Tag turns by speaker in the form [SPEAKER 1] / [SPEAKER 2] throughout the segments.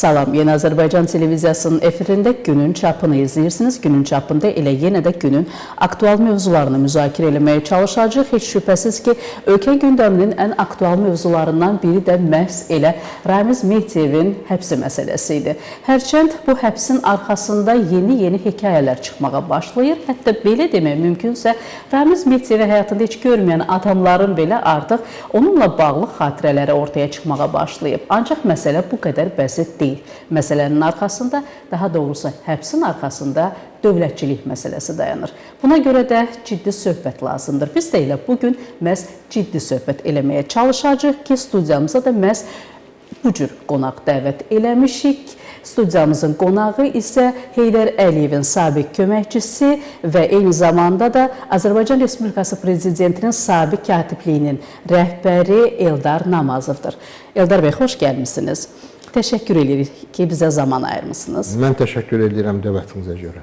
[SPEAKER 1] Salam, Yeni Azərbaycan televiziyasının efirində günün çapını izləyirsiniz. Günün çapında elə yenə də günün aktual mövzularını müzakirə etməyə çalışacağıq. Heç şübhəsiz ki, ölkə gündəminin ən aktual mövzularından biri də məhz elə Ramiz Mehdiyevin həbsi məsələsi idi. Hərçənd bu həbsin arxasında yeni hekayələr çıxmağa başlayır. Hətta belə demək mümkünsə, Ramiz Mehdiyevi həyatında heç görməyən adamların belə artıq onunla bağlı xatirələri ortaya çıxmağa başlayıb. Ancaq məsələ bu qədər bəsit deyil. Məsələnin arxasında, daha doğrusu həbsin arxasında dövlətçilik məsələsi dayanır. Buna görə də ciddi söhbət lazımdır. Biz də elə bugün məhz ciddi söhbət eləməyə çalışacağıq ki, studiyamıza da məhz bu cür qonaq dəvət eləmişik. Studiyamızın qonağı isə Heydər Əliyevin sabiq köməkçisi və eyni zamanda da Azərbaycan Respublikası Prezidentinin sabiq katibliyinin rəhbəri Eldar Namazovdur. Eldar bəy, xoş gəlmişsiniz. Təşəkkür edirik ki, bizə zaman ayırmışsınız.
[SPEAKER 2] Mən təşəkkür edirəm dəvətinizə görə.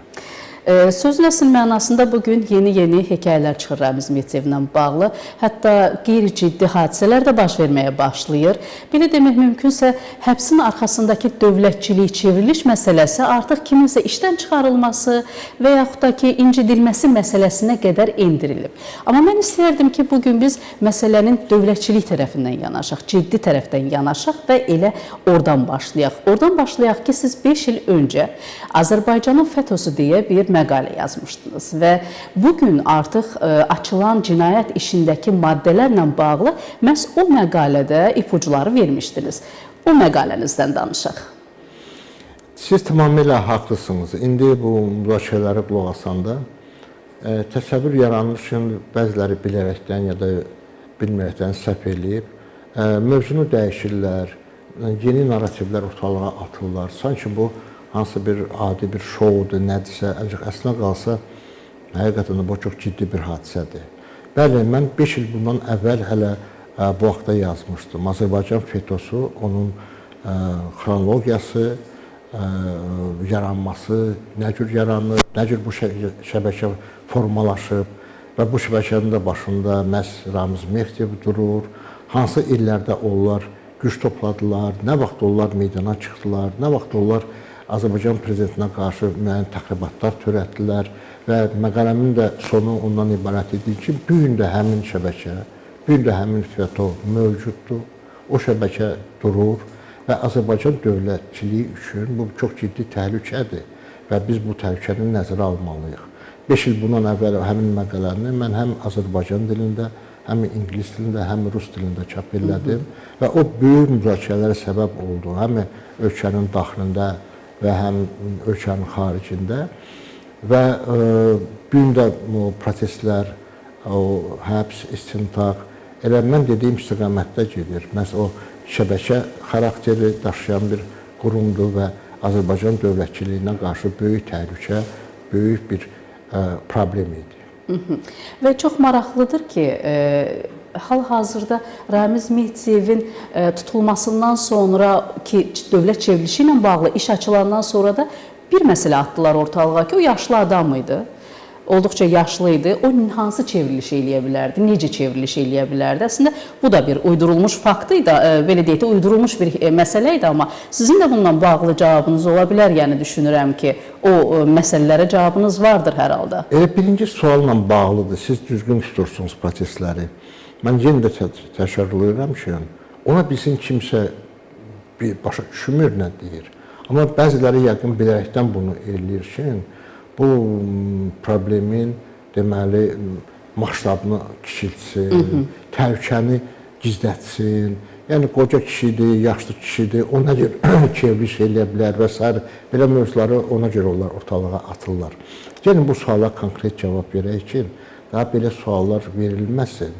[SPEAKER 1] Sözün əsl mənasında bugün yeni hekayələr çıxır Ramiz Mehdiyevlə bağlı. Hətta qeyri-ciddi hadisələr də baş verməyə başlayır. Belə demək mümkünsə, həbsin arxasındakı dövlətçilik, çevriliş məsələsi artıq kiminsə işdən çıxarılması və yaxud da ki, incidilməsi məsələsinə qədər endirilib. Amma mən istəyərdim ki, bugün biz məsələnin dövlətçilik tərəfindən yanaşaq, ciddi tərəfdən yanaşaq və elə oradan başlayaq. Oradan başlayaq ki, siz 5 il öncə Azərbaycanın FETÖ-sü deyə bir məqalə yazmışdınız və bugün artıq açılan cinayət işindəki maddələrlə bağlı məhz o məqalədə ipucuları vermişdiniz. O məqalənizdən danışaq.
[SPEAKER 2] Siz tamamilə haqlısınız. İndi bu müzakirələrə qulaq asanda təsəvvür yaranır ki, bəziləri bilərəkdən ya da bilməkdən səhv eləyib, mövzunu dəyişirlər, yeni narrativlər ortalığa atırlar. Sanki bu hansı bir adi bir şoudur, nədirsə, ancaq əslində qalsa, həqiqətən bu çox ciddi bir hadisədir. Bəli, mən 5 il bundan əvvəl hələ bu haqda yazmışdım. Azərbaycan FETÖ-sü, onun xronologiyası, yaranması, nə cür yaranır, nə cür bu şəbəkə formalaşıb və bu şəbəkənin də başında məhz Ramiz Mehdiyev durur, hansı illərdə onlar güc topladılar, nə vaxt onlar meydana çıxdılar, nə vaxt onlar Azərbaycan prezidentinə qarşı müəyyən təxribatlar törətdilər və məqaləmin də sonu ondan ibarət idi ki, bu gün də həmin şəbəkə, bu gün də həmin FETÖ mövcuddur, o şəbəkə durur və Azərbaycan dövlətçiliyi üçün bu çox ciddi təhlükədir və biz bu təhlükəni nəzərə almalıyıq. 5 il bundan əvvəl həmin məqaləni mən həm Azərbaycan dilində, həm ingilis dilində, həm rus dilində çap elədim və o böyük müzakirələrə səbəb oldu, həm ölkənin daxilində və həm ölkənin xaricində və bu gün də proseslər, həbs, istintaq elə mən dediyim istiqamətdə gedir. Məhz o şəbəkə xarakteri daşıyan bir qurumdur və Azərbaycan dövlətçiliyinə qarşı böyük təhlükə, böyük bir problem idi.
[SPEAKER 1] Və çox maraqlıdır ki, hal-hazırda Ramiz Mehdiyevin tutulmasından sonra ki, dövlət çevrilişi ilə bağlı iş açılandan sonra da bir məsələ atdılar ortalığa ki, o yaşlı adam idi. Olduqca yaşlı idi. O hansı çevriliş eləyə bilərdi, necə çevriliş eləyə bilərdi? Əslində, bu da bir uydurulmuş fakt idi, belə deyək də, uydurulmuş bir məsələ idi, amma sizin də bununla bağlı cavabınız ola bilər, yəni düşünürəm ki, o məsələlərə cavabınız vardır hər halda.
[SPEAKER 2] Elə birinci sualla bağlıdır, siz düzgün tutursunuz prosesləri. Mən yenə də təşəkkürlüyürəm ki, ona bilsin kimsə başa düşmür nə deyir. Amma bəziləri yəqin bilərəkdən bunu eləyir ki, bu problemin deməli masştabını kiçiltsin, təhlükəni gizlətsin. Yəni qoca kişidir, yaşlı kişidir, o nə cür çevriliş eləyə bilər və s. belə mövzuları ona görə onlar ortalığa atırlar. Gəlin bu suala konkret cavab verək ki, daha belə suallar verilməsin.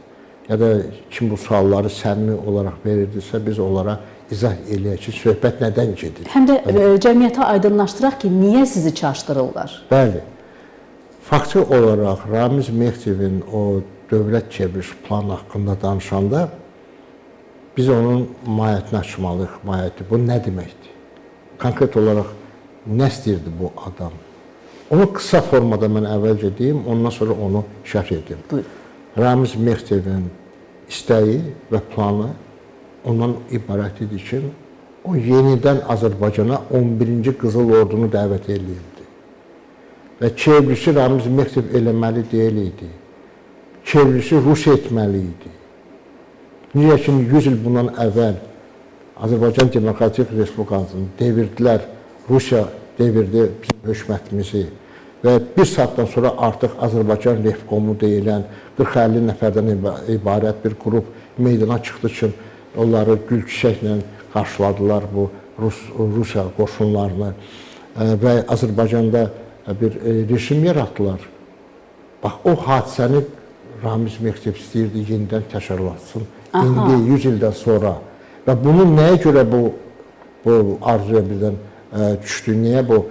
[SPEAKER 2] Ya da kim bu sualları səmimi olaraq verirdisə, biz onlara izah eləyək ki, söhbət nədən gedir.
[SPEAKER 1] Həm də cəmiyyətə aydınlaşdıraq ki, niyə sizi çaşdırırlar?
[SPEAKER 2] Bəli. Faktı olaraq Ramiz Mehdiyevin o dövlət çevriliş planı haqqında danışanda biz onun mahiyyətini açmalıyıq. Mahiyyəti bu nə deməkdir? Konkret olaraq nə istəyirdi bu adam? Onu qısa formada mən əvvəlcə deyim, ondan sonra onu şərh edim.
[SPEAKER 1] Buyurun.
[SPEAKER 2] Ramiz Mehdiyevin istəyi və planı ondan ibarət idi ki, o yenidən Azərbaycana 11-ci Qızıl Ordunu dəvət edildi. Və çevrilişi Ramiz Mehdiyev eləməli deyil idi. Çevrilişi Rusiya etməli idi. Niyə ki, 100 il bundan əvvəl Azərbaycan Demokratik Respublikasını devirdilər, Rusiya devirdi bizim hökumətimizi və bir saatdan sonra artıq Azərbaycan Revkomu deyilən 40-50 nəfərdən ibarət bir qrup meydana çıxdı ki, onları gül çiçəklə qarşıladılar bu Rusiya qoşunlarını və Azərbaycanda bir rejim yaratdılar. Bax, o hadisəni Ramiz Mehdiyev istəyirdi yenidən təkrarlatsın. İndi 100 ildən sonra və bunun nəyə görə bu arzuya birdən düşdü, niyə bu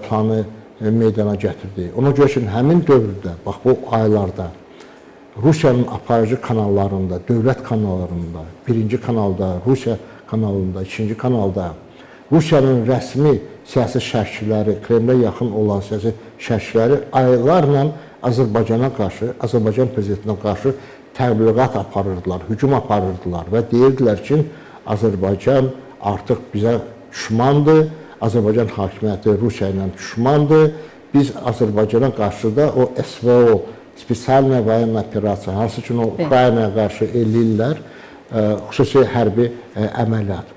[SPEAKER 2] planı meydana gətirdi? Ona görə ki, həmin dövrdə, bax bu aylarda Rusiyanın aparıcı kanallarında, dövlət kanallarında, birinci kanalda, Rusiya kanalında, ikinci kanalda Rusiyanın rəsmi siyasi şərhçiləri, Kremlə yaxın olan siyasi şərhçiləri aylarla Azərbaycana qarşı, Azərbaycan prezidentinə qarşı təbliğat aparırdılar, hücum aparırdılar və deyirdilər ki, Azərbaycan artıq bizə düşmandır, Azərbaycan hakimiyyəti Rusiya ilə düşmandır. Biz Azərbaycana qarşı da o SVO, Spesialная военная operasiya, hansı ki, Ukraynaya qarşı eləyirlər, xüsusi hərbi əməliyyat.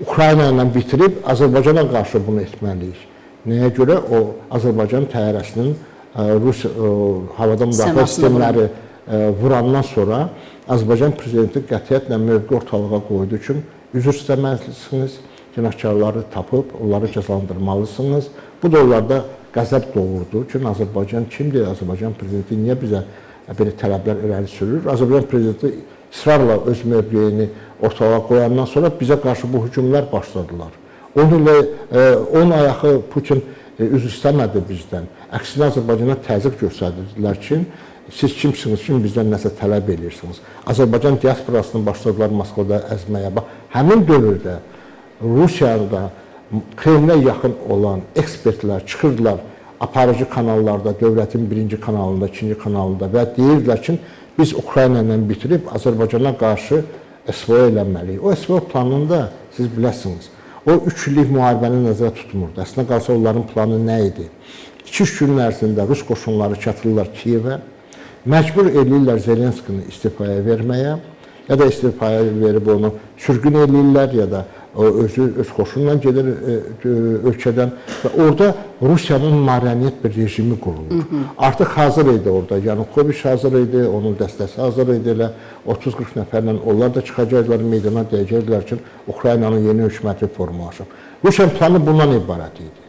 [SPEAKER 2] Ukrayna ilə bitirib Azərbaycana qarşı bunu etməliyik. Nəyə görə? O Azərbaycan təyyarəsinin Rus havada müdafiə sistemləri vurandan sonra Azərbaycan prezidenti qətiyyətlə mövqe ortalığa qoyduğu üçün üzr istəməlisiniz, cinayətkarları tapıb, onları cəzalandırmalısınız. Bu da onlarda qəzəb doğurdu ki, Azərbaycan kimdir? Azərbaycan prezidenti niyə bizə belə tələblər irəli sürür? Azərbaycan prezidenti israrla öz mövqeyini ortalığa qoyandan sonra bizə qarşı bu hücumlar başladılar. Onun ayağı Putin üzr istəmədi bizdən. Əksinə Azərbaycana təzyiq göstərdilər ki, siz kimsiniz ki, bizdən nəsə tələb edirsiniz. Azərbaycan diasporasını başladılar Moskvada əzməyə. Həmin dövrdə Rusiyada Kremlə yaxın olan ekspertlər çıxırdılar aparıcı kanallarda, dövlətin birinci kanalında, ikinci kanalında və deyirdilər ki, biz Ukrayna ilə bitirib Azərbaycana qarşı SVO eləməliyik. O SVO planında siz biləsiniz, o 3 illik müharibəni nəzərə tutmurdu. Əslində qalsa onların planı nə idi? 2-3 gün ərzində Rus qoşunları çatırlar Kiyevə, məcbur eləyirlər Zelenskini istifaya verməyə, ya da istifaya verib onu sürgün eləyirlər, ya da öz xoşunla gedir ölkədən və orada Rusiyanın marionet bir rejimi qurulur. Artıq hazır idi orada, Yanukoviç hazır idi, onun dəstəsi hazır idi, elə 30-40 nəfərlə onlar da çıxacaqlar, meydana deyəcəklər ki, Ukraynanın yeni hökuməti formalaşıb. Rusiyanın planı bundan ibarət idi.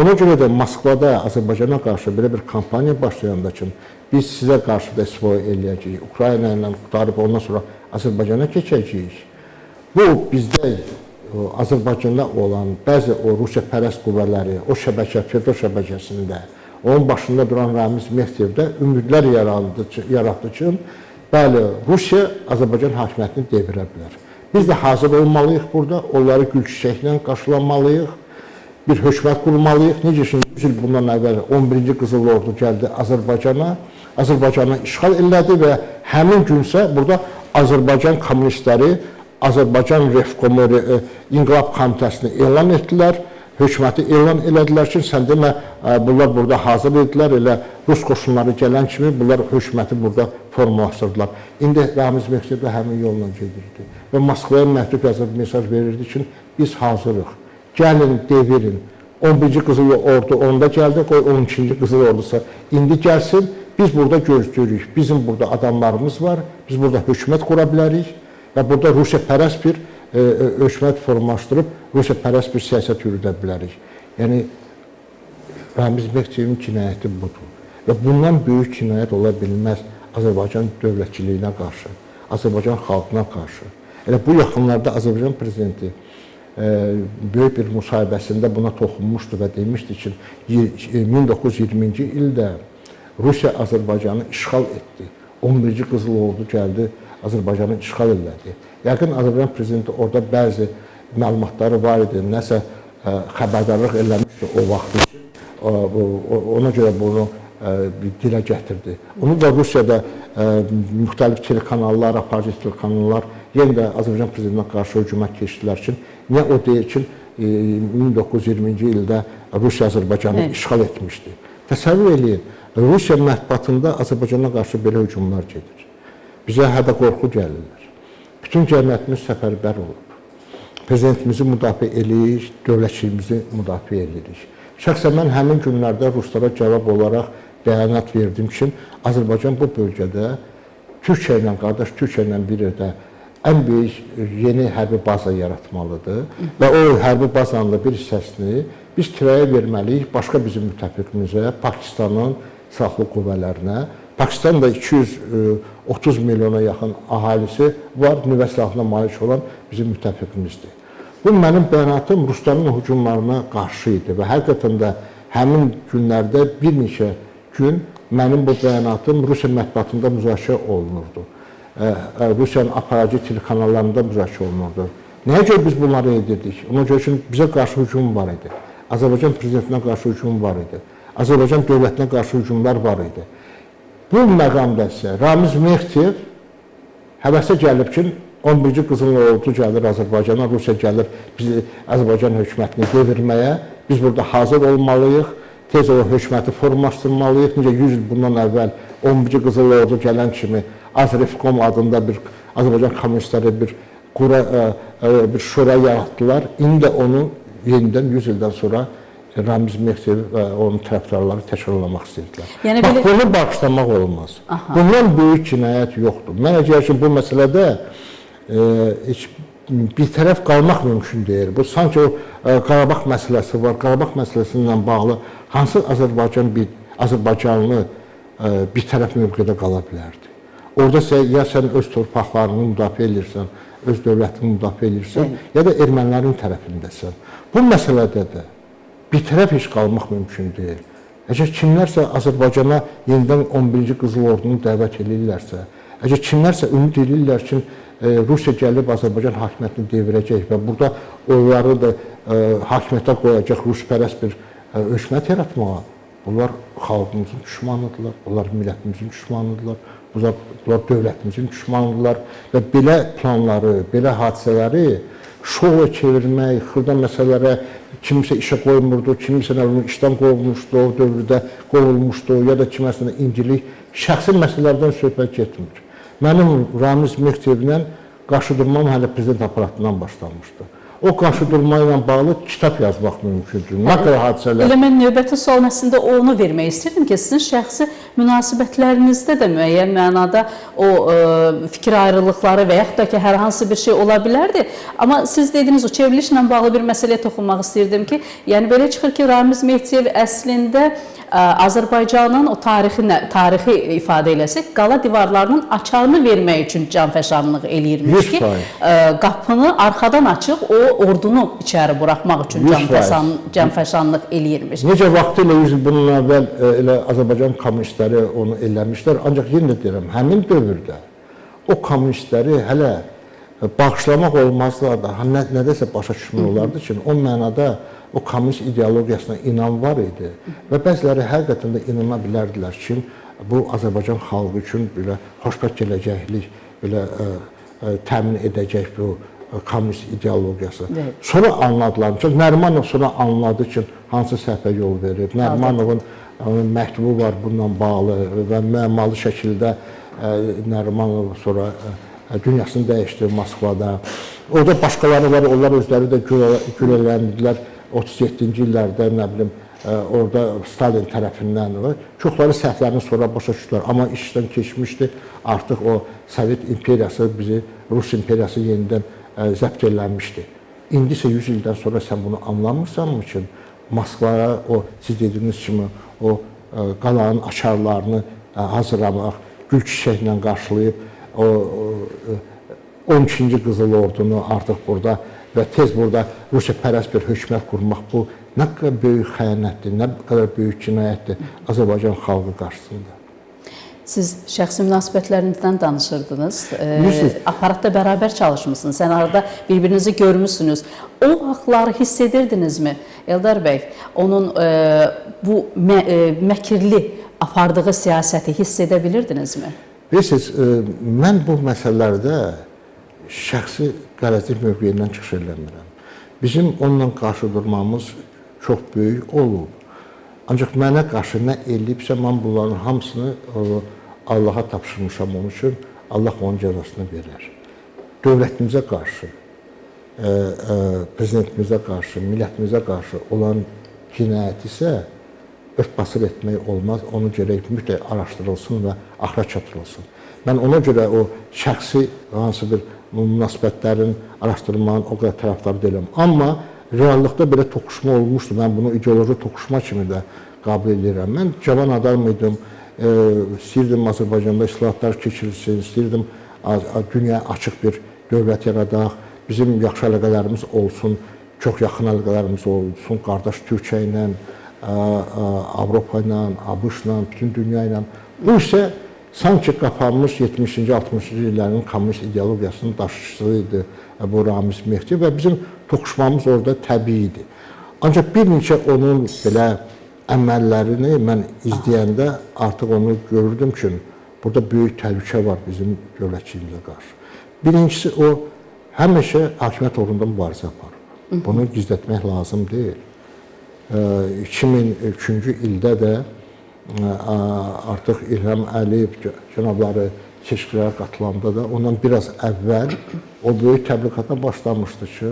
[SPEAKER 2] Ona görə də Moskvada Azərbaycana qarşı belə bir kampaniya başlayanda ki, biz sizə qarşı da SVO eləyəcəyik, Ukrayna ilə qutarıb ondan sonra Azərbaycana keçəcəyik. Bu bizdə Azərbaycanda olan bəzi o Rusiya pərəst qüvvələri, o şəbəkə, FETÖ şəbəkəsində, onun başında duran Ramiz Mehdiyevdə ümidlər yaratdı ki, bəli, Rusiya Azərbaycan hakimiyyətini devirə bilər. Biz də hazır olmalıyıq burada, onları gül çiçəklə qarşılamalıyıq, bir hökumət qurmalıyıq. Necə ki, 100 il bundan əvvəl 11-ci Qızıl Ordu gəldi Azərbaycana, Azərbaycanı işğal elədi və həmin günsə burada Azərbaycan kommunistləri Azərbaycan Revkomu İnqilab Komitəsini elan etdilər, hökuməti elan elədilər ki, sən demə, bunlar burada hazır edilər, elə Rus qoşunları gələn kimi bunlar hökuməti burada formalaşdırdılar. İndi Ramiz Mehdiyev də həmin yolla gedirdi və Moskvaya məktub yazıb mesaj verirdi ki, biz hazırıq, gəlin, devirin. 11-ci Qızıl Ordu onda gəldi, qoy 12-ci Qızıl Ordusa indi gəlsin, biz burada gözləyirik, bizim burada adamlarımız var, biz burada hökumət qura bilərik. Və burada Rusiya pərəst bir hökumət formalaşdırıb, Rusiya pərəst bir siyasət yürüdə bilərik. Yəni, Ramiz Mehdiyevin cinayəti budur. Və bundan böyük cinayət ola bilməz Azərbaycan dövlətçiliyinə qarşı, Azərbaycan xalqına qarşı. Elə bu yaxınlarda Azərbaycan prezidenti böyük bir müsahibəsində buna toxunmuşdu və demişdi ki, 1920-ci ildə Rusiya Azərbaycanı işğal etdi. 11-ci Qızıl Ordu gəldi, Azərbaycanı işğal elədi. Yəqin Azərbaycan prezidenti orada bəzi məlumatları var idi, nəsə xəbərdarlıq eləmişdi o vaxt üçün. Ona görə bunu dilə gətirdi. Onu da Rusiyada müxtəlif telekanallar, aparıcı telekanallar yenə də Azərbaycan prezidentinə qarşı hücuma keçdilər ki, niyə o deyir ki, 1920-ci ildə Rusiya Azərbaycanı işğal etmişdi. Təsəvvür edin, Rusiya mətbuatında Azərbaycana qarşı belə hücumlar gedir. Bizə hədə qorxu gəlirlər. Bütün cəmiyyətimiz səfərbər olub. Prezidentimizi müdafiə edirik, dövlətçiliyimizi müdafiə edirik. Şəxsən mən həmin günlərdə ruslara cavab olaraq bəyanat verdim ki, Azərbaycan bu bölgədə Türkiyə ilə, qardaş Türkiyə ilə bir yerdə ən böyük yeni hərbi baza yaratmalıdır və o hərbi bazanın bir hissəsini biz kirayə verməliyik başqa bizim müttəfiqimizə, Pakistanın silahlı qüvvələrinə. Pakistan da 230 milyona yaxın əhalisi var, nüvə silahına malik olan bizim müttəfiqimizdir. Bu mənim bəyanatım Rusların hücumlarına qarşı idi və həqiqətən də həmin günlərdə bir neçə gün mənim bu bəyanatım Rusiya mətbuatında müzakirə olunurdu. Rusiyanın aparıcı telekanallarında müzakirə olunurdu. Nəyə görə biz bunları edirdik? Ona görə ki, bizə qarşı hücum var idi. Azərbaycan prezidentinə qarşı hücum var idi. Azərbaycan dövlətinə qarşı hücumlar var idi. Bu məqamda isə Ramiz Mehdiyev həvəsə gəlib ki, 11-ci Qızıl Ordu gəlir Azərbaycana, Rusiya gəlir bizi Azərbaycan hökumətini devirməyə. Biz burada hazır olmalıyıq. Tez o hökuməti formalaşdırmalıyıq. Necə 100 il bundan əvvəl 11-ci Qızıl Ordu gələn kimi Azrefkom adında bir Azərbaycan kommunistləri bir şura yaratdılar. İndi də onu yenidən 100 ildən sonra Ramiz Mehdiyev və onun tərəfdarları təkrarlamaq istəyirdilər.
[SPEAKER 1] Yəni
[SPEAKER 2] bax, bunu bağışlamaq olmaz. Bundan böyük cinayət yoxdur. Mənə gəlir ki, bu məsələdə heç bir tərəf qalmaq mümkün deyil. Bu sanki o Qarabağ məsələsi var. Qarabağ məsələsi ilə bağlı hansı Azərbaycanlı bir tərəf mövqedə qala bilərdi? Orada ya sən öz torpaqlarını müdafiə edirsən, öz dövlətini müdafiə edirsən, ya da ermənilərin tərəfindəsən. Bu məsələdə də bir tərəf heç qalmaq mümkün deyil. Əgər kimlərsə Azərbaycana yenidən 11-ci Qızıl Ordunu dəvət edirlərsə, əgər kimlərsə ümid edirlər ki, Rusiya gəlib Azərbaycan hakimiyyətini devirəcək və burada onları da hakimiyyətə qoyacaq ruspərəst bir hökumət yaratmağa, bunlar xalqımızın düşmanıdırlar, bunlar millətimizin düşmanıdırlar, bunlar dövlətimizin düşmanıdırlar və belə planları, belə hadisələri şova çevirmək, xırda məsələlərə kimsə işə qoymurdu, kimsə işdən qovulmuşdu, o dövrdə qovulmuşdu ya da kiməsə incilik, şəxsi məsələlərdən söhbət getmir. Mənim Ramiz Mehdiyevlə qarşıdurmam hələ prezident aparatından başlanmışdı. O qarşıdurma ilə bağlı kitab yazmaq mümkündür. Nə qədər hadisələr...
[SPEAKER 1] Elə mən növbəti sual əslində onu vermək istirdim ki, sizin şəxsi münasibətlərinizdə də müəyyən mənada o fikir ayrılıqları və yaxud da ki, hər hansı bir şey ola bilərdi. Amma siz dediniz, o çevrilişlə bağlı bir məsələyə toxunmaq istirdim ki, yəni belə çıxır ki, Ramiz Mehdiyev əslində Azərbaycanın o tarixi ifadə eləsək, qala divarlarının açarını vermək üçün canfəşanlıq eləyirmiş ki, qapını arxadan açıb o ordunu içəri buraxmaq üçün canfəşanlıq eləyirmiş.
[SPEAKER 2] Necə vaxtı ilə 100 il bunun əvvəl elə Azərbaycan kommunistləri onu eləmişlər, ancaq yenə də deyirəm, həmin dövrdə o kommunistləri hələ bağışlamaq olmazlar da, nədəsə başa düşmək olardı ki, o mənada o kommunist ideologiyasına inan var idi və bəziləri həqiqətən də inana bilərdilər ki, bu Azərbaycan xalqı üçün belə xoşbəxt gələcəklik belə təmin edəcək bu kommunist ideologiyası. Sonra anladılar ki, Nərimanov sonra anladı ki, hansı səhvə yol verib. Nərimanovun məktubu var bununla bağlı və müəmmalı şəkildə Nərimanov sonra dünyasını dəyişdi Moskvada. Orada başqaları var, onlar özləri də gülələndilər. 37-ci illərdə, nə bilim, orada Stalin tərəfindən var. Çoxları səhvlərini sonra başa düşdülər. Amma işdən keçmişdi. Artıq o Sovet imperiyası bizi, Rus imperiyası yenidən zəbt eləmişdi. İndi isə 100 ildən sonra sən bunu anlamırsanmı ki, Moskvaya o, siz dediyiniz kimi, o qalanın açarlarını hazırlamaq, gül çiçəklə qarşılayıb, o 12-ci Qızıl Ordunu artıq burada və tez burada Rusiya pərəst bir hökumət qurmaq, bu nə qədər böyük xəyanətdir, nə qədər böyük cinayətdir Azərbaycan xalqı qarşısında.
[SPEAKER 1] Siz şəxsi münasibətlərinizdən danışırdınız, aparatda bərabər çalışmışsınız, sən arada bir-birinizi görmüşsünüz. O vaxtları hiss edirdinizmi Eldar bəy? Onun bu məkirli apardığı siyasəti hiss edə bilirdinizmi?
[SPEAKER 2] Bilirsiniz, mən bu məsələlərdə şəxsi qərəzlik mövqeyindən çıxış eləmirəm. Bizim onunla qarşı durmamız çox böyük olub. Ancaq mənə qarşı nə eləyibsə, mən bunların hamısını Allaha tapşırmışam onun üçün, Allah onun cəzasını verər. Dövlətimizə qarşı, prezidentimizə qarşı, millətimizə qarşı olan cinayət isə örtbasır etmək olmaz. Onu gərək mütləq araşdırılsın və axıra çatdırılsın. Mən ona görə o şəxsi hansı bir münasibətlərin araşdırmanın o qədər tərəfdarı deyiləm. Amma reallıqda belə toqquşma olmuşdu. Mən bunu ideoloji toqquşma kimi də qəbul edirəm. Mən cavan adam idim. İstəyirdim Azərbaycanda islahatlar keçirilsin, istəyirdim dünyaya açıq bir dövlət yaradaq, bizim yaxşı əlaqələrimiz olsun, çox yaxın əlaqələrimiz olsun, qardaş Türkiyə ilə, Avropa ilə, ABŞ-la, bütün dünya ilə. Bu isə sanki qapanmış 70-ci, 60-cı illərin kommunist ideologiyasının daşıyıcısı idi bu Ramiz Mehdi və bizim toqquşmamız orada təbii idi. Ancaq bir neçə onun belə əməllərini mən izləyəndə artıq onu görürdüm ki, burada böyük təhlükə var bizim dövlətçiliyimizə qarşı. Birincisi o, həmişə hakimiyyət uğrunda mübarizə aparır. Bunu gizlətmək lazım deyil. 2003-cü ildə də artıq İlham Əliyev cənabları seçkilərə qatılanda da ondan biraz əvvəl o böyük təbliğata başlamışdı ki,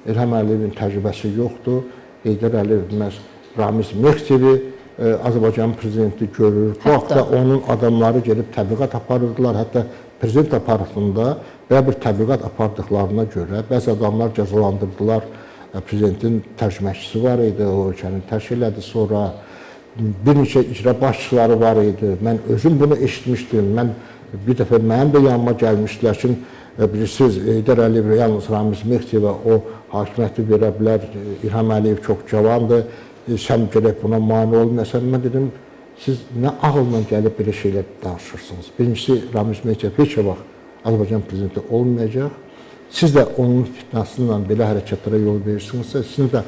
[SPEAKER 2] İlham Əliyevin təcrübəsi yoxdur, Heydər Əliyev məhz Ramiz Mehdivi Azərbaycan prezidenti görür. Bu haqda onun adamları gelib təbliğat aparırdılar. Hətta prezident aparatında belə bir təbliğat apardıqlarına görə bəzi adamlar cəzalandırdılar. Prezidentin tərcüməçisi var idi, o ölkəni tərk elədi sonra. Bir neçə icra başçıları var idi. Mən özüm bunu eşitmişdim. Bir dəfə mənim də yanıma gəlmişdilər ki, bilirsiniz, Heydər Əliyev yalnız Ramiz Mehdiyevə o hakimiyyəti verə bilər. İlham Əliyev çox cavandır. Sən gələk buna mane olmayasan. Mən dedim, siz nə ağılla gəlib belə şeylər danışırsınız? Birincisi, Ramiz Mehdiyev heç vaxt Azərbaycan prezidenti olmayacaq. Siz də onun fitnasıyla belə hərəkətlərə yol verirsinizsə, sizin də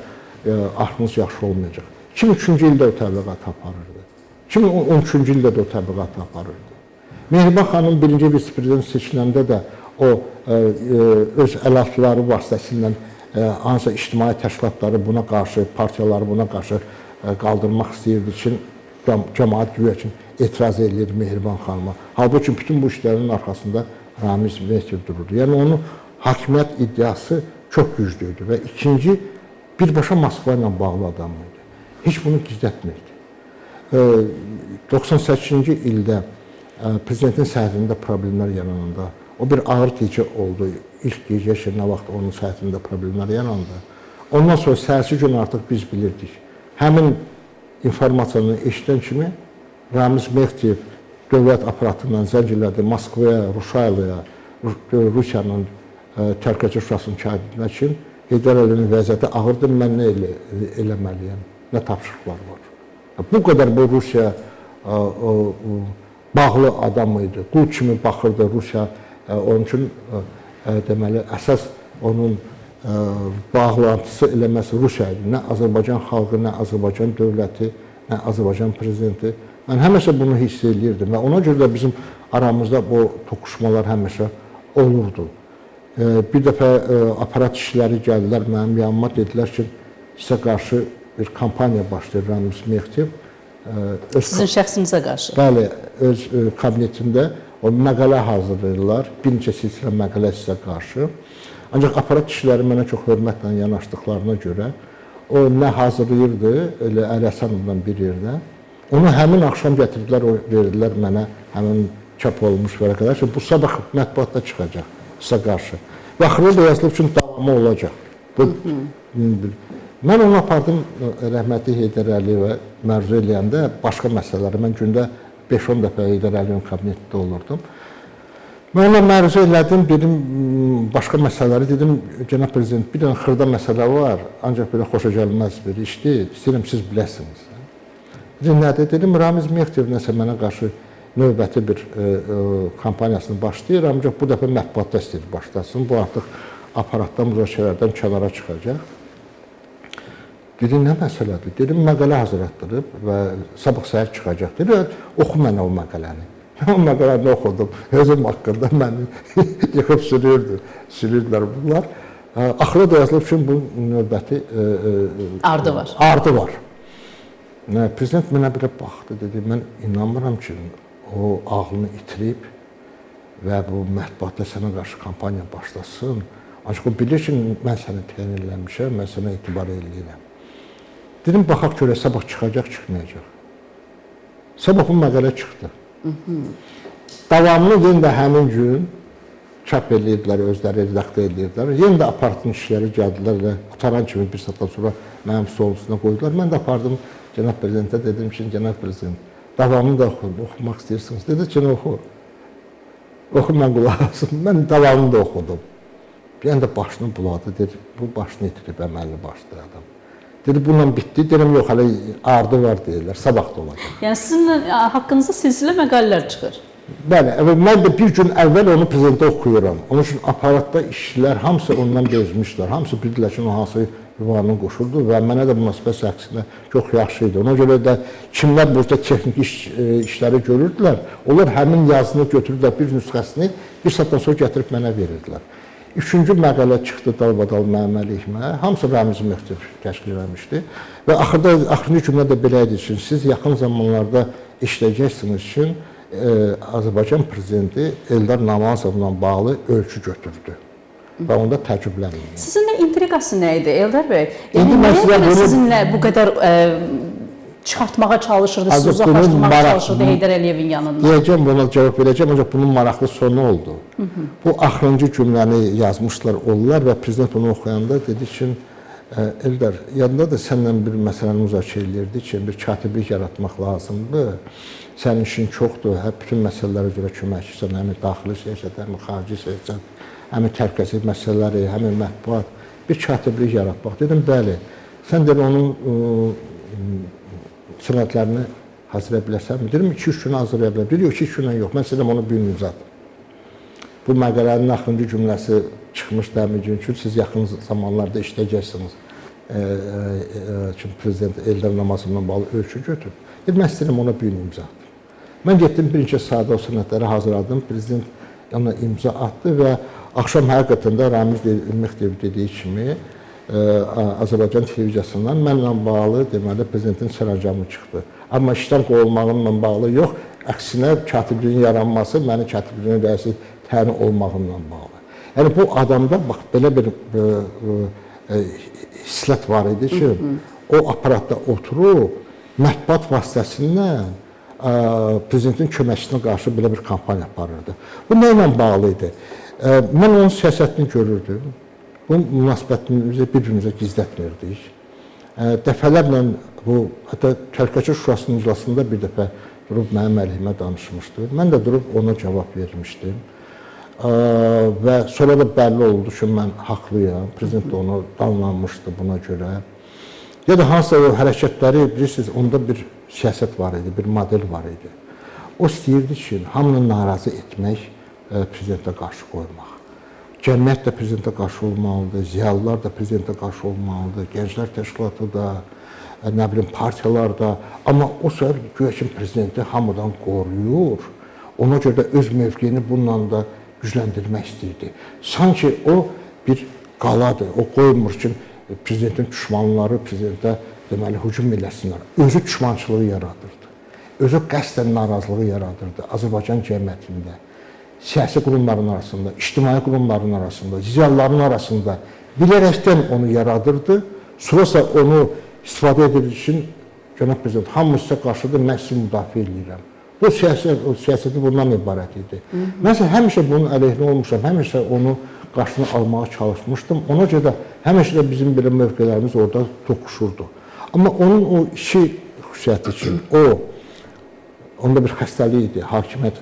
[SPEAKER 2] ahlınız yaxşı olmayacaq. 2003-cü ildə o təbliğat aparırdı. 2013-cü ildə də o təbliğat aparırdı. Mehriban xanım birinci vitse-prezident seçiləndə də o öz əlatları vasitəsilə hansısa ictimai təşkilatları buna qarşı, partiyaları buna qarşı qaldırmaq istəyirdi ki, cəmaət güya ki, etiraz edir Mehriban xanıma. Halbuki bütün bu işlərin arxasında Ramiz Mehdiyev dururdu. Yəni onun hakimiyyət iddiası çox güclüydü və ikinci, birbaşa Moskva ilə bağlı adam idi. Heç bunu gizlətmirdi. 98-ci ildə prezidentin səhhətində problemlər yarananda, o bir ağır gecə oldu. İlk gecə ki, nə vaxt onun səhhətində problemlər yarandı. Ondan sonra səhərsi gün artıq biz bilirdik. Həmin informasiyanı eşidən kimi Ramiz Mehdiyev dövlət aparatından zəng elədi Moskvaya, Ruşaylıya, Rusiyanın Tərkəcə Şurasının kabinetine ki, Heydər Əliyevin vəziyyəti ağırdır, mən nə eləməliyəm, nə tapşırıqlar var. Bu qədər bu Rusiya bağlı adam idi, qul kimi baxırdı Rusiya, onun üçün deməli, əsas onun bağlantısı eləməsi Rusiya idi. Nə Azərbaycan xalqı, nə Azərbaycan dövləti, nə Azərbaycan prezidenti. Mən həmişə bunu hiss edirdim və ona görə də bizim aramızda bu toqquşmalar həmişə olurdu. Bir dəfə aparat işçiləri gəldilər, mənim yanıma dedilər ki, sizə qarşı bir kampaniya başlayır Ramiz Mehdiyev.
[SPEAKER 1] Sizin şəxsinizə qarşı?
[SPEAKER 2] Bəli, öz kabinetində o məqalə hazırlayırlar, bir neçə silsilə məqalə sizə qarşı. Ancaq aparat işçiləri mənə çox hörmətlə yanaşdıqlarına görə o nə hazırlayırdı, elə Əli Həsənovla bir yerdə. Onu həmin axşam gətirdilər, verdilər mənə həmin çap olmuş vərəqələr ki, bu sabah mətbuatda çıxacaq sizə qarşı. Və axırda da yazılıb ki, davamı olacaq. Mən onu apardım rəhmətli Heydər Əliyevə məruzə eləyəndə başqa məsələləri. Mən gündə 5-10 dəfə Heydər Əliyevin kabinetində olurdum. Mən ona məruzə elədim, dedim, başqa məsələləri dedim, cənab prezident, bir dənə xırda məsələ var, ancaq belə xoşa gəlməz bir işdir, istəyirəm siz biləsiniz. Dedim, nədir? Dedim, Ramiz Mehdiyev nəsə mənə qarşı növbəti bir kampaniyasını başlayır, ancaq bu dəfə mətbuatda istəyir başlasın. Bu artıq aparatdan, müzakirələrdən kənara çıxacaq. Dedim, nə məsələdir? Dedim, məqalə hazırlatdırıb və sabah səhər çıxacaq. Dedi, oxu mənə o məqələni. Mən o məqələni oxudum. Özüm haqqında məni yıxıb sürürdülər bunlar. Axıra da yazılıb ki, bu növbəti
[SPEAKER 1] ardı var.
[SPEAKER 2] Ardı var. Prezident mənə belə baxdı, dedi, mən inanmıram ki, o ağlını itirib və bu mətbuatda sənə qarşı kampaniya başlasın. Ancaq o bilir ki, mən səni təyin eləmişəm, mən sənə etibar eləyirəm. Dedim, baxaq görək, sabah çıxacaq, çıxmayacaq. Sabah bu məqalə çıxdı. Davamlı yenə də həmin gün çap edirdilər, özləri redaktör edirdilər. Yenə də aparatın işləri gəldilər və qutaran kimi bir saatdan sonra mənim stolun üstünə qoydular. Mən də apardım cənab prezidentə, dedim ki, cənab prezident, davamını da oxumaq istəyirsiniz. Dedi ki, oxu. Oxu, mən qulaq asım. Mən davamını da oxudum. Bir anda başını buladı, dedi, bu başını itirib, əməlli başlı adam. Dedi, bununla bitdi. Dedim, yox, hələ ardı var deyirlər, sabah da olacaq.
[SPEAKER 1] Yəni sizin haqqınızda silsilə məqalələr çıxır.
[SPEAKER 2] Bəli, mən də bir gün əvvəl onu prezidentə oxuyuram. Onun üçün aparatda işçilər hamısı ondan bezmişlər. Hamısı bildirlər ki, o hansı yuvarını qoşuldu və mənə də münasibət şəxsinə çox yaxşı idi. Ona görə də kimlər burada texnik işləri görürdülər, onlar həmin yazını götürürdülər, bir nüsxəsini bir saatdan sonra gətirib mənə verirdilər. Üçüncü məqalə çıxdı dalbadal mənim əleyhimə. Hamısı Ramiz Möhtəb təşkil eləmişdi. Və axırıncı cümlə də belə idi ki, siz yaxın zamanlarda işləyəcəksiniz ki, Azərbaycan prezidenti Eldar Namazovla bağlı ölçü götürdü. Və onda təəccübləndim.
[SPEAKER 1] Sizinlə intriqası nə idi Eldar bəy? Yəni nəyə görə sizinlə bu qədər çıxartmağa çalışırdı, sizi uzaqlaşdırmağa çalışırdı Heydər Əliyevin yanından?
[SPEAKER 2] Deyəcəm, buna cavab verəcəm, ancaq bunun maraqlı sonu oldu. Bu axırıncı cümləni yazmışlar oldular və prezident onu oxuyanda dedi ki, Eldar, yadındadır, səndən bir məsələni müzakirə edirdik ki, bir katiblik yaratmaq lazımdır. Sənin işin çoxdur, bütün məsələlərə görə köməkçisən, həmin daxili siyasət, həmin xarici siyasət, həmin təhlükəsizlik məsələləri, həmin mətbuat, bir katiblik yaratmaq. Dedim, bəli, sən də onun sənədlərini hazırlaya bilərsənmi? Dedim, 2-3 günə hazırlaya bilər. Deyir, yox, 2-3 günə yox, mən sizə onu bir gün uzadım. Bu məqələnin axırıncı cümləsi çıxmışdı həmin gün ki, siz yaxın zamanlarda işləyəcəksiniz. Çünki prezident Eldar Namazovla bağlı ölçü götürüb. Dedim, mən istəyirəm ona bir gün imza atdım. Mən getdim, bir neçə saatda o sənədləri hazırladım. Prezident yanına imza atdı və axşam həqiqətən də Ramiz Möhtəb dediyi kimi Azərbaycan televiziyasından mənlə bağlı deməli prezidentin sərəncamı çıxdı. Amma işdən qovulmağımla bağlı yox, əksinə katibliyin yaranması məni katibliyin rəisi təyin olmağımla bağlı. Yəni bu adamda bax belə bir hislət var idi ki, o aparatda oturub mətbuat vasitəsindən prezidentin köməkçisinə qarşı belə bir kampaniya aparırdı. Bu nə ilə bağlı idi? Mən onun siyasətini görürdüm. Bu münasibətimizi bir-birimizə gizlətmirdik. Dəfələrlə bu, hətta Təhlükəsizlik Şurasının iclasında bir dəfə durub mənim əleyhimə danışmışdı. Mən də durub ona cavab vermişdim. Və sonra da bəlli oldu ki, mən haqlıyam. Prezident onu danlanmışdı buna görə. Ya da hansısa o hərəkətləri, bilirsiniz, onda bir siyasət var idi, bir model var idi. O istəyirdi ki, hamını narazı etmək, prezidentə qarşı qoymaq. Cəmiyyət də prezidentə qarşı olmalıdır, ziyalılar da prezidentə qarşı olmalıdır, gənclər təşkilatı da, nə bilim, partiyalar da. Amma o səbəb güya ki, prezidenti hamıdan qoruyur, ona görə də öz mövqeyini bununla da gücləndirmək istəyirdi. Sanki o bir qaladır, o qoymur ki, prezidentin düşmanları prezidentə deməli hücum eləsinlər. Özü düşmançılığı yaradırdı. Özü qəsdən narazılığı yaradırdı Azərbaycan cəmiyyətində, siyasi qurumların arasında, ictimai qurumların arasında, ziyalıların arasında bilərəkdən onu yaradırdı. Sonrasa onu istifadə edir üçün cənab prezident hamı sizə qarşıdır, mən sizi müdafiə edirəm. Bu siyasəti bundan ibarət idi. Mən həmişə bunun əleyhinə olmuşam, həmişə onu qarşısını almağa çalışmışdım. Ona görə də həmişə də bizim belə mövqelərimiz orada toqquşurdu. Amma onun o işi xüsusiyyəti üçün, onda bir xəstəlik idi, hakimiyyət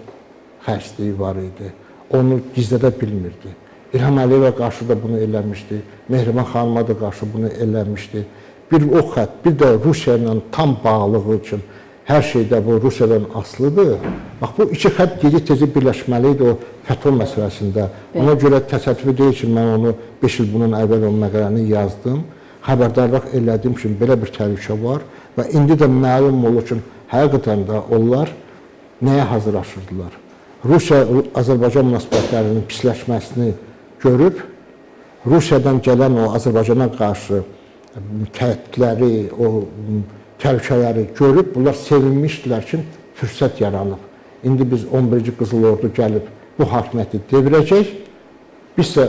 [SPEAKER 2] xəstəliyi var idi. Onu gizlədə bilmirdi. İlham Əliyevə qarşı da bunu eləmişdi. Mehriban xanıma da qarşı bunu eləmişdi. Bir o xətt, bir də Rusiya ilə tam bağlılığı üçün hər şeydə bu Rusiyadan asılıdır. Bax, bu iki xətt gecə-tezə birləşməli idi o FETÖ məsələsində. Ona görə təsadüfi deyil ki, mən onu 5 il bunun əvvəl o məqaləni yazdım. xəbərdarlıq elədiyim kimi belə bir təhlükə var və indi də məlum olur ki, həqiqətən də onlar nəyə hazırlaşırdılar? Rusiya-Azərbaycan münasibətlərinin pisləşməsini görüb, Rusiyadan gələn o Azərbaycana qarşı təhdidləri, o təhlükələri görüb, bunlar sevinmişdilər ki, fürsət yaranıb. İndi biz 11-ci Qızıl Ordu gəlib bu hakimiyyəti devirəcək. Biz isə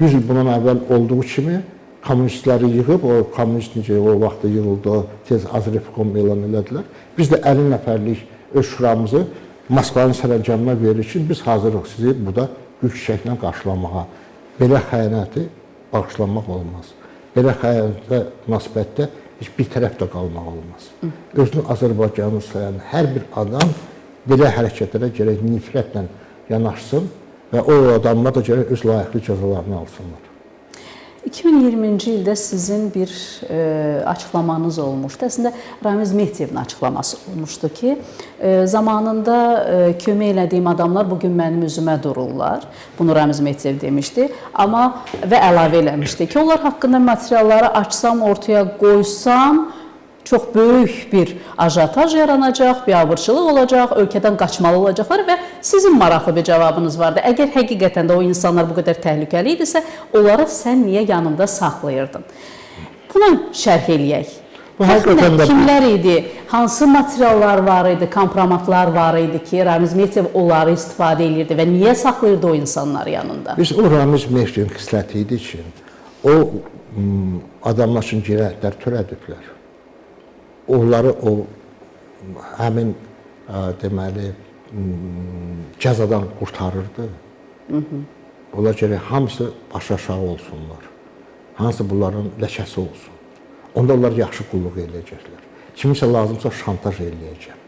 [SPEAKER 2] 100 il bundan əvvəl olduğu kimi kommunistləri yığıb, o kommunist necə o vaxtda yığıldı, tez Azrefkom elan elədilər. Biz də 50 nəfərlik öz şuramızı Moskvanın sərəncamına veririk ki, biz hazırıq sizi burada gül çiçəklə qarşılamağa. Belə xəyanəti bağışlanmaq olmaz. Belə xəyanətə münasibətdə heç bir tərəf də qalmaq olmaz. Özünü Azərbaycanı sayan hər bir adam belə hərəkətlərə gərək nifrətlə yanaşsın və o adamlar da gərək öz layiqli cəzalarını alsınlar.
[SPEAKER 1] 2020-ci ildə sizin bir açıqlamanız olmuşdu. Əslində Ramiz Mehdiyevin açıqlaması olmuşdu ki, zamanında kömək elədiyim adamlar bugün mənim üzümə dururlar. Bunu Ramiz Mehdiyev demişdi. Və əlavə eləmişdi ki, onlar haqqında materialları açsam, ortaya qoysam, çox böyük bir ajataj yaranacaq, biabırçılıq olacaq, ölkədən qaçmalı olacaqlar və sizin maraqlı bir cavabınız vardı. Əgər həqiqətən də o insanlar bu qədər təhlükəli idisə, onları sən niyə yanında saxlayırdın? Buna şərh eləyək. Kimlər idi? Hansı materiallar var idi, kompromatlar var idi ki, Ramiz Mehdiyev onları istifadə edirdi və niyə saxlayırdı o insanlar yanında?
[SPEAKER 2] Biz o Ramiz Mehdiyevin xisləti idi ki, o adamlar üçün cinayətlər törədiblər. Onları o həmin deməli cəzadan qurtarırdı. Onlar gərək hamısı başaşağı olsunlar. Hansı bunların ləkəsi olsun. Onda onlar yaxşı qulluq eləyəcəklər. Kimisə lazımsa şantaj eləyəcək.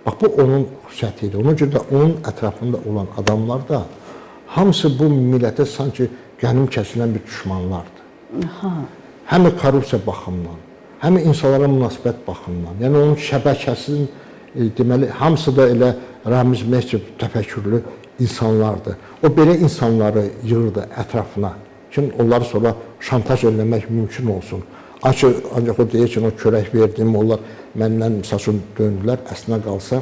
[SPEAKER 2] Bax, bu onun xüsusiyyəti idi. Ona görə də onun ətrafında olan adamlar da hamısı bu millətə sanki qənim kəsilən bir düşmanlardır. Həm korrupsiya baxımından, həm insanlara münasibət baxımından. Yəni onun şəbəkəsinin deməli hamısı da elə Ramiz Mehdiyev təfəkkürlü insanlardır. O belə insanları yığırdı ətrafına ki, onları sonra şantaj eləmək mümkün olsun. Ancaq o deyir ki, o çörək verdim, onlar məndən misal üçün döndülər. Əslində qalsa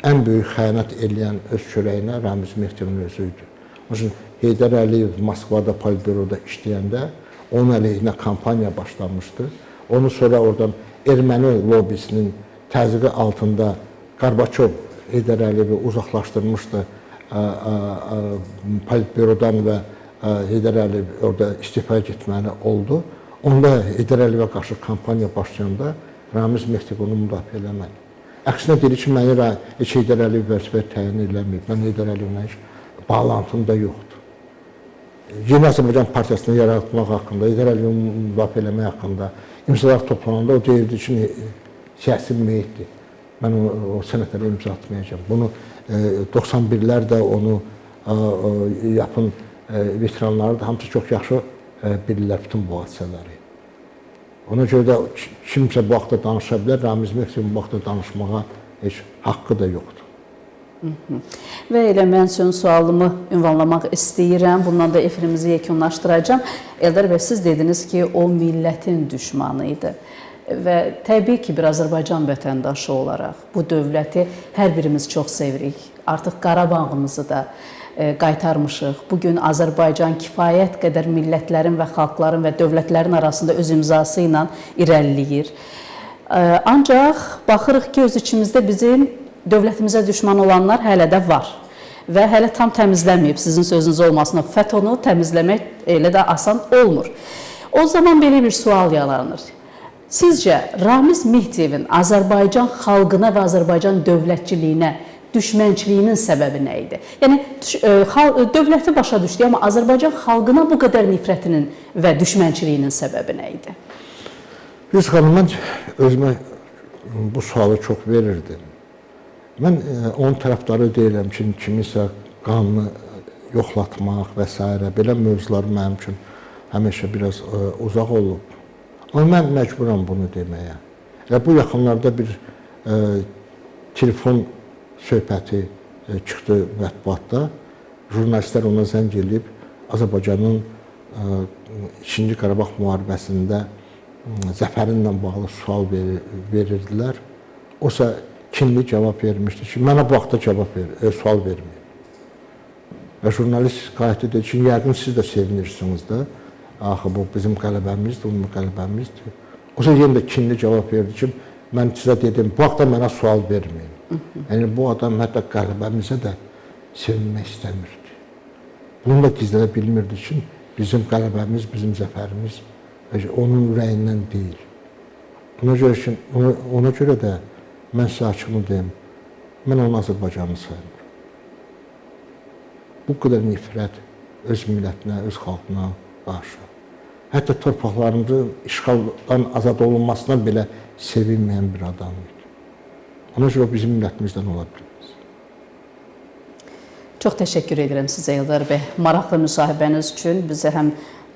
[SPEAKER 2] ən böyük xəyanət eləyən öz çörəyinə Ramiz Mehdiyevin özü idi. Onun üçün Heydər Əliyev Moskvada politbyroda işləyəndə onun əleyhinə kampaniya başlamışdı. Onu sonra oradan erməni lobbisinin təzyiqi altında Qarbaçov Heydər Əliyevi uzaqlaşdırmışdı politbyrodan və Heydər Əliyev orada istifa getməli oldu. Onda Heydər Əliyevə qarşı kampaniya başlayanda Ramiz Mehdiyev onu müdafiə eləmədi. Əksinə deyir ki, məni heç Heydər Əliyev vəzifə təyin eləməyib. Mən Heydər Əliyevlə heç bağlantım da yoxdur. Yeni Azərbaycan Partiyasını yaratmaq haqqında, Heydər Əliyevi müdafiə eləmək haqqında imzalar toplananda o deyirdi ki, siyasi meyitdir. Mən o sənədlərə imza atmayacağam. Bunu 91-lərdə onu yapan veteranları da hamısı çox yaxşı bilirlər bütün bu hadisələri. Ona görə də kimsə bu haqda danışa bilər, Ramiz Mehdiyevin bu haqda danışmağa heç haqqı da yoxdur.
[SPEAKER 1] Və elə mən son sualımı ünvanlamaq istəyirəm. Bundan da efirimizi yekunlaşdıracağam. Eldar bəy, siz dediniz ki, o millətin düşmanı idi. Və təbii ki, bir Azərbaycan vətəndaşı olaraq bu dövləti hər birimiz çox sevirik. Artıq Qarabağımızı da qaytarmışıq. Bugün Azərbaycan kifayət qədər millətlərin və xalqların və dövlətlərin arasında öz imzası ilə irəliləyir. Ancaq baxırıq ki, öz içimizdə bizim dövlətimizə düşman olanlar hələ də var və hələ tam təmizləməyib. Sizin sözünüz olmasına FETÖ-nü təmizləmək elə də asan olmur. O zaman belə bir sual yaranır. Sizcə Ramiz Mehdiyevin Azərbaycan xalqına və Azərbaycan dövlətçiliyinə düşmənçiliyinin səbəbi nə idi? Yəni dövləti başa düşdü, amma Azərbaycan xalqına bu qədər nifrətinin və düşmənçiliyinin səbəbi nə idi?
[SPEAKER 2] Biz xanım, mən özümə bu sualı çox verirdim. Mən onun tərəfdarı deyirəm ki, kimisə qanını yoxlatmaq və s. belə mövzular mənim üçün həmişə biraz uzaq olub. Amma mən məcburam bunu deməyə. Və bu yaxınlarda bir telefon söhbəti çıxdı mətbuatda. Jurnalistlər ona zəng edib Azərbaycanın 2-ci Qarabağ müharibəsində zəfərinlə bağlı sual verirdilər. Osa kinli cavab vermişdi ki, mənə bu vaxtda sual verməyin. Və jurnalist qayıtdı dedi ki, yəqin siz də sevinirsiniz də. Axı bu bizim qələbəmizdir, onun qələbəmizdir. Osa yenə də kinli cavab verdi ki, mən sizə dedim, bu vaxtda mənə sual verməyin. Yəni bu adam hətta qələbəmizə də sevinmək istəmirdi. Bunu da gizlədə bilmirdi ki, bizim qələbəmiz, bizim zəfərimiz onun ürəyindən deyil. Ona görə də mən sizə açığını deyim, mən onun Azərbaycanını saymıram. Bu qədər nifrət öz millətinə, öz xalqına qarşı. Hətta torpaqlarının işğaldan azad olunmasına belə sevinməyən bir adam idi. Ona görə bizim millətimizdən ola bilməz.
[SPEAKER 1] Çox təşəkkür edirəm sizə Eldar bəy. Maraqlı müsahibəniz üçün bizə həm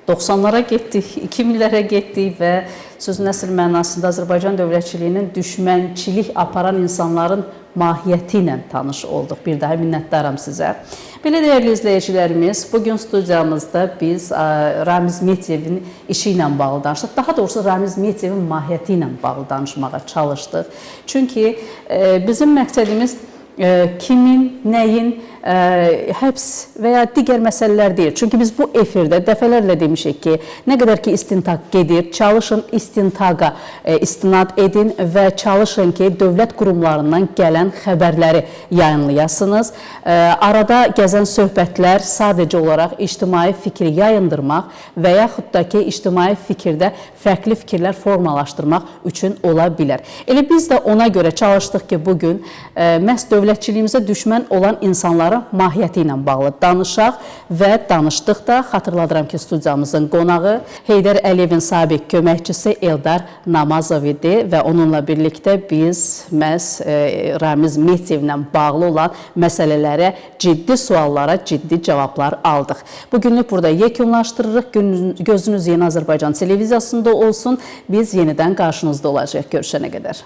[SPEAKER 1] 90'lara getdik, 2000'lərə getdik və sözün əsl mənasında Azərbaycan dövlətçiliyinin düşmənçilik aparan insanların mahiyyəti ilə tanış olduq. Bir daha minnətdaram sizə. Belə dəyərli izləyicilərimiz, bugün studiyamızda biz Ramiz Mityevin işi ilə bağlı danışdıq. Daha doğrusu Ramiz Mityevin mahiyyəti ilə bağlı danışmağa çalışdıq. Çünki bizim məqsədimiz kimin, nəyin həbs və ya digər məsələlər deyil. Çünki biz bu efirdə dəfələrlə demişik ki, nə qədər ki istintaq gedir, çalışın istintaqa istinad edin və çalışın ki, dövlət qurumlarından gələn xəbərləri yayınlayasınız. Arada gəzən söhbətlər sadəcə olaraq ictimai fikri yayındırmaq və yaxud da ki, ictimai fikirdə fərqli fikirlər formalaşdırmaq üçün ola bilər. Elə biz də ona görə çalışdıq ki, bugün məhz dövlətçiliyimizə düşmən olan insanların mahiyyəti ilə bağlı danışaq və danışdıq da. Xatırladıram ki, studiyamızın qonağı Heydər Əliyevin sabiq köməkçisi Eldar Namazov idi və onunla birlikdə biz məhz Ramiz Mityevlə bağlı olan məsələlərə, ciddi suallara ciddi cavablar aldıq. Bugünlük burada yekunlaşdırırıq. Gözünüz Yeni Azərbaycan televiziyasında olsun. Biz yenidən qarşınızda olacaq. Görüşənə qədər.